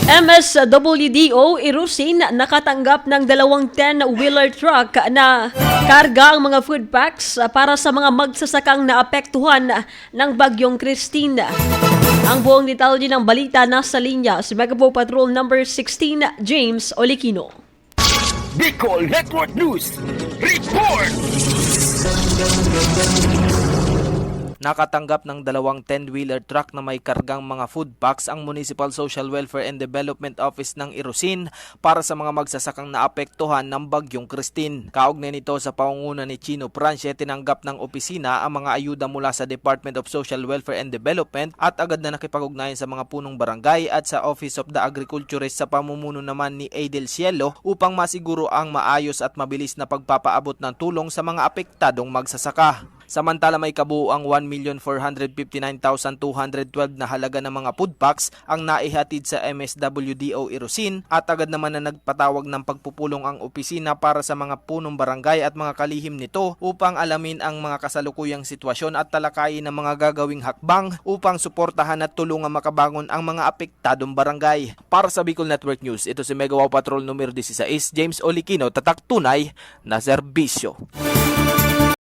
MSWDO Irusin nakatanggap ng 2 10-wheeler truck na karga ang mga food packs para sa mga magsasakang naapektuhan ng Bagyong Christine. Ang buong detalye ng balita nasa linya si Megapo Patrol number 16 James Olikino. Bicol Network News Report! Nakatanggap ng 2 10-wheeler truck na may kargang mga food packs ang Municipal Social Welfare and Development Office ng Irusin para sa mga magsasakang naapektuhan ng Bagyong Christine. Kaugnay nito sa pangunguna ni Chino Prancia, tinanggap ng opisina ang mga ayuda mula sa Department of Social Welfare and Development at agad na nakipag-ugnayan sa mga punong barangay at sa Office of the Agriculturist sa pamumuno naman ni Adel Cielo upang masiguro ang maayos at mabilis na pagpapaabot ng tulong sa mga apektadong magsasaka. Samantala may kabuuang 1,459,212 na halaga ng mga food packs ang naihatid sa MSWDO Irusin at agad naman na nagpatawag ng pagpupulong ang opisina para sa mga punong barangay at mga kalihim nito upang alamin ang mga kasalukuyang sitwasyon at talakayin ng mga gagawing hakbang upang suportahan at tulungan makabangon ang mga apektadong barangay. Para sa Bicol Network News, ito si Megawaw Patrol numero 16 James Olikino, tatak tunay na serbisyo.